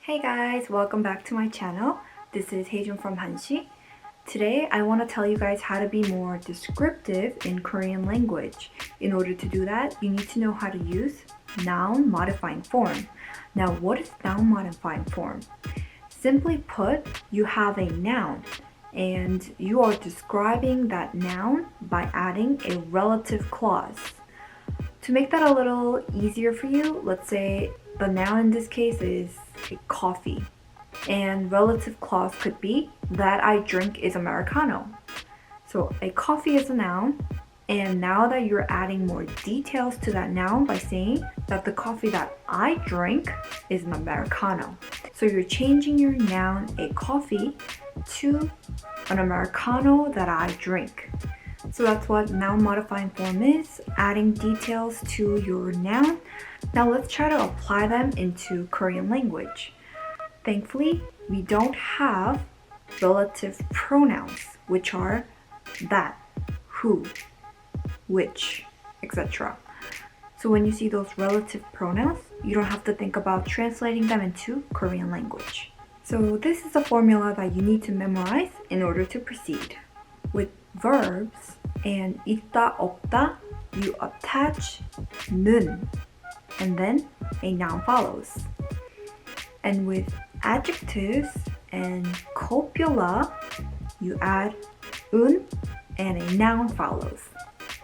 Hey guys, welcome back to my channel. This is Haejun from Hanshi. Today I want to tell you guys how to be more descriptive in Korean language. In order to do that, you need to know how to use noun modifying form. Now, what is noun modifying form? Simply put, you have a noun and you are describing that noun by adding a relative clause. To make that a little easier for you, let's say the noun in this case is a coffee. And relative clause could be that I drink is Americano. So a coffee is a noun, and now that you're adding more details to that noun by saying that the coffee that I drink is an Americano. So you're changing your noun, a coffee, to an Americano that I drink. So that's what noun modifying form is, adding details to your noun. Now let's try to apply them into Korean language. Thankfully, we don't have relative pronouns, which are that, who, which, etc. So when you see those relative pronouns, you don't have to think about translating them into Korean language. So this is a formula that you need to memorize in order to proceed. With verbs and 있다, 없다, you attach 는, and then a noun follows. And with adjectives and copula, you add un and a noun follows.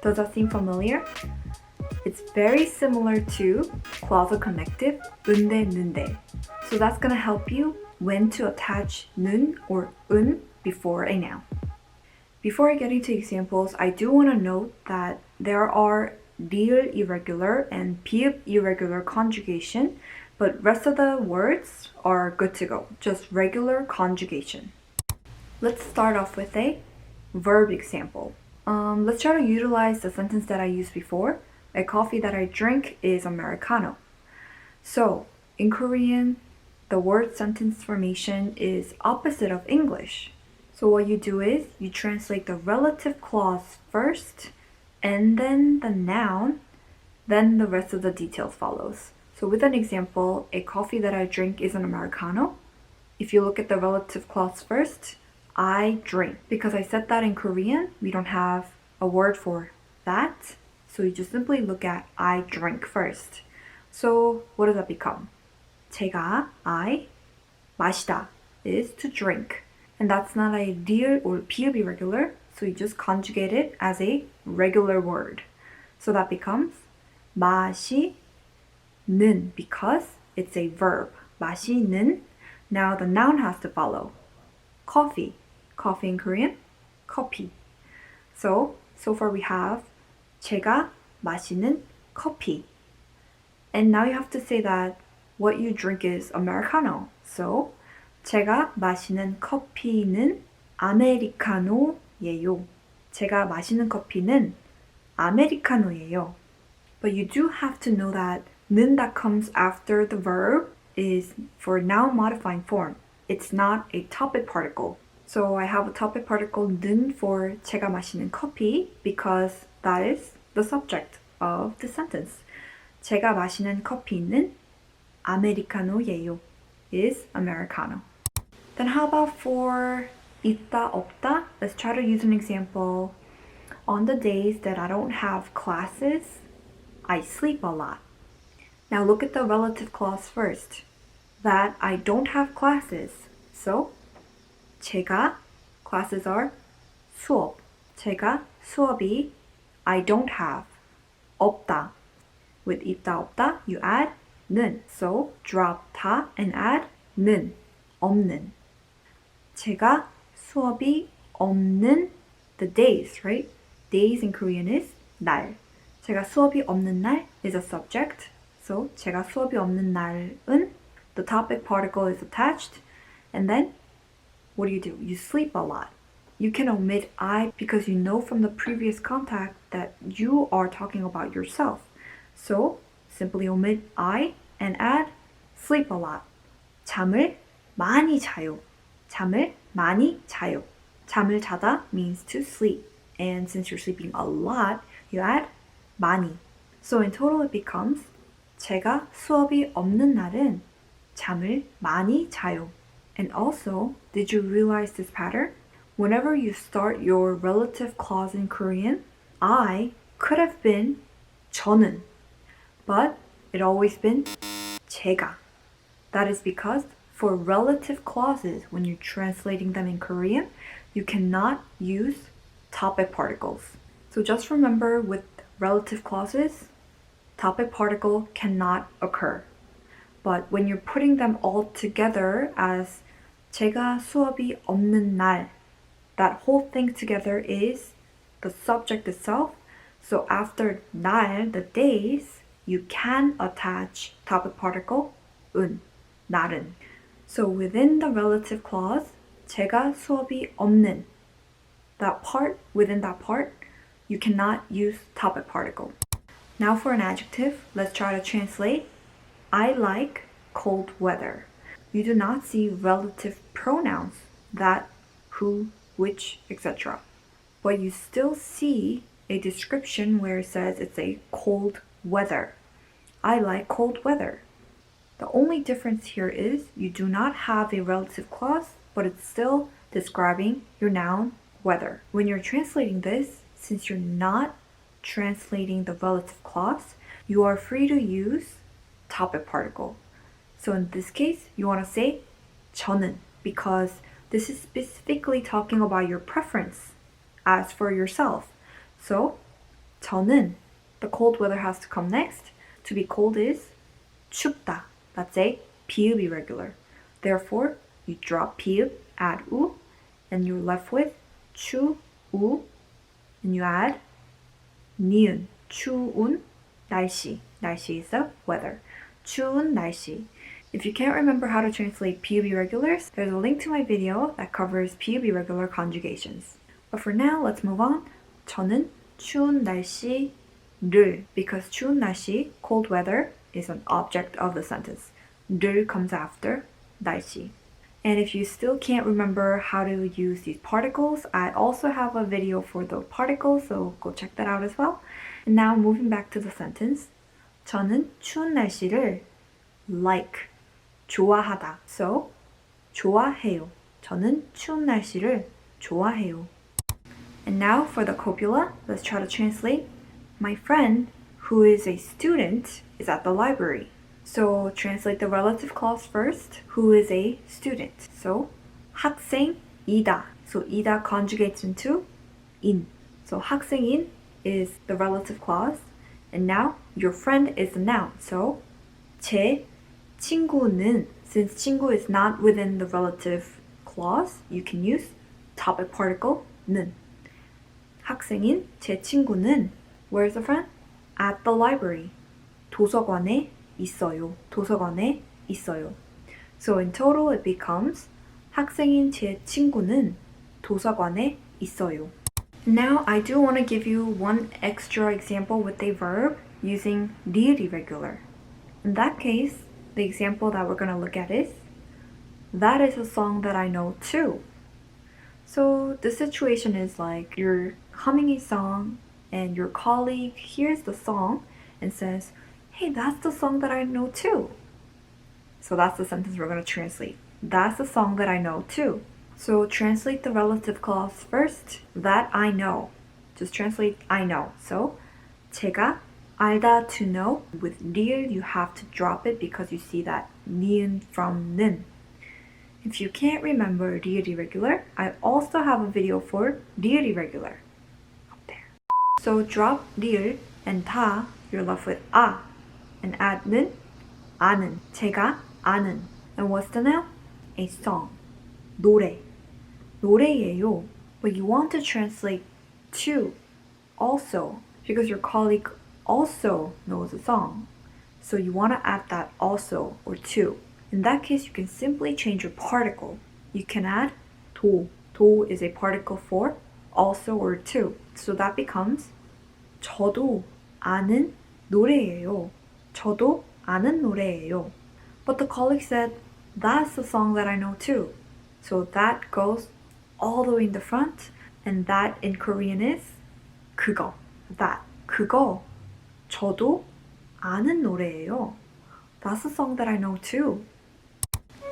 Does that seem familiar? It's very similar to clausal connective 은대, 는대. So that's gonna help you when to attach 는 or un before a noun. Before I get into examples, I do want to note that there are real irregular and 비읍 irregular conjugation, but rest of the words are good to go, just regular conjugation. Let's start off with a verb example. Let's try to utilize the sentence that I used before. A coffee that I drink is Americano. So, in Korean, the word sentence formation is opposite of English. So what you do is you translate the relative clause first, and then the noun, then the rest of the details follows. So with an example, a coffee that I drink is an Americano. If you look at the relative clause first, I drink. Because I said that in Korean, we don't have a word for that. So you just simply look at I drink first. So what does that become? 제가, I, 마시다 is to drink. And that's not a real or 비읍 irregular, so you just conjugate it as a regular word. So that becomes 마시는, because it's a verb. 마시는. Now the noun has to follow. Coffee. Coffee in Korean, 커피. So far we have 제가 마시는 커피. And now you have to say that what you drink is Americano. So 제가 마시는 커피는 아메리카노예요. 제가 마시는 커피는 아메리카노예요. But you do have to know that 는 that comes after the verb is for noun modifying form. It's not a topic particle. So I have a topic particle 는 for 제가 마시는 커피 because that is the subject of the sentence. 제가 마시는 커피는 아메리카노예요. Is Americano. Then how about for 있다, 없다? Let's try to use an example. On the days that I don't have classes, I sleep a lot. Now look at the relative clause first. That I don't have classes. So 제가, classes are 수업. 제가 수업이 I don't have. 없다. With 있다, 없다, you add 는. So drop 다 and add 는. 없는. 제가 수업이 없는 the days, right? Days in Korean is 날. 제가 수업이 없는 날 is a subject. So 제가 수업이 없는 날은 the topic particle is attached. And then what do? You sleep a lot. You can omit I because you know from the previous contact that you are talking about yourself. So simply omit I and add sleep a lot. 잠을 많이 자요. 잠을 많이 자요. 잠을 자다 means to sleep. And since you're sleeping a lot, you add 많이. So in total it becomes 제가 수업이 없는 날은 잠을 많이 자요. And also, did you realize this pattern? Whenever you start your relative clause in Korean, I could have been 저는, but it always been 제가. That is because for relative clauses, when you're translating them in Korean, you cannot use topic particles. So just remember with relative clauses, topic particle cannot occur. But when you're putting them all together as 제가 수업이 없는 날, that whole thing together is the subject itself. So after 날, the days, you can attach topic particle 은, 날은. So within the relative clause, 제가 수업이 없는, that part, within that part, you cannot use topic particle. Now for an adjective, let's try to translate. I like cold weather. You do not see relative pronouns, that, who, which, etc. But you still see a description where it says it's a cold weather. I like cold weather. The only difference here is you do not have a relative clause, but it's still describing your noun, weather. When you're translating this, since you're not translating the relative clause, you are free to use topic particle. So in this case, you want to say 저는, because this is specifically talking about your preference as for yourself. So 저는, the cold weather has to come next. To be cold is 춥다. That's a 비읍 irregular. Therefore, you drop 비읍, add 우, and you're left with 추, 우, and you add 니은, 추운 날씨. 날씨 is the weather. 추운 날씨. If you can't remember how to translate 비읍 irregulars, there's a link to my video that covers 비읍 irregular conjugations. But for now, let's move on. 저는 추운 날씨를, because 추운 날씨, cold weather, is an object of the sentence. 를 comes after 날씨. And if you still can't remember how to use these particles, I also have a video for the particles, so go check that out as well. And now moving back to the sentence. 저는 추운 날씨를 like, 좋아하다. So, 좋아해요. 저는 추운 날씨를 좋아해요. And now for the copula, let's try to translate. My friend, who is a student, is at the library. So translate the relative clause first. Who is a student? So 학생이다. So 이다 conjugates into 인. So 학생인 is the relative clause. And now your friend is the noun. So 제 친구는, since 친구 is not within the relative clause, you can use topic particle 는. 학생인 제 친구는, where's the friend? At the library. 도서관에 있어요. 도서관에 있어요. So in total it becomes 학생인 제 친구는 도서관에 있어요. Now I do want to give you one extra example with a verb using 리을 irregular. In that case, the example that we're going to look at is that is a song that I know too. So the situation is like you're humming a song and your colleague hears the song and says, hey, that's the song that I know too. So that's the sentence we're going to translate. That's the song that I know too. So translate the relative clause first. That I know. Just translate I know. So 제가 알다 to know. With 리을 you have to drop it because you see that 니은 from 는. If you can't remember 리을 irregular, I also have a video for 리을 irregular. Up there. So drop 리을 and 다, you're left with 아. And add 는, 아는. 제가 아는. And what's the noun? A song. 노래. 노래예요. But you want to translate to also because your colleague also knows the song. So you want to add that also or to. In that case, you can simply change your particle. You can add 도. 도 is a particle for also or to. So that becomes 저도 아는 노래예요. 저도 아는 노래예요. But the colleague said, that's the song that I know too. So that goes all the way in the front. And that in Korean is 그거. That. 그거. 저도 아는 노래예요. That's the song that I know too.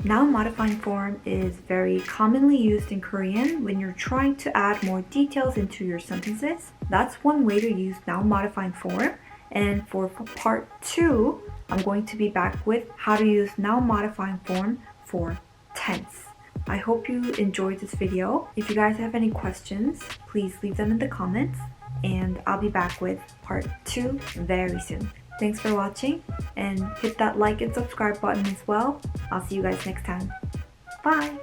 Noun modifying form is very commonly used in Korean when you're trying to add more details into your sentences. That's one way to use noun modifying form. And for part 2, I'm going to be back with how to use noun modifying form for tense. I hope you enjoyed this video. If you guys have any questions, please leave them in the comments, and I'll be back with part 2 very soon. Thanks for watching, and hit that like and subscribe button as well. I'll see you guys next time. Bye!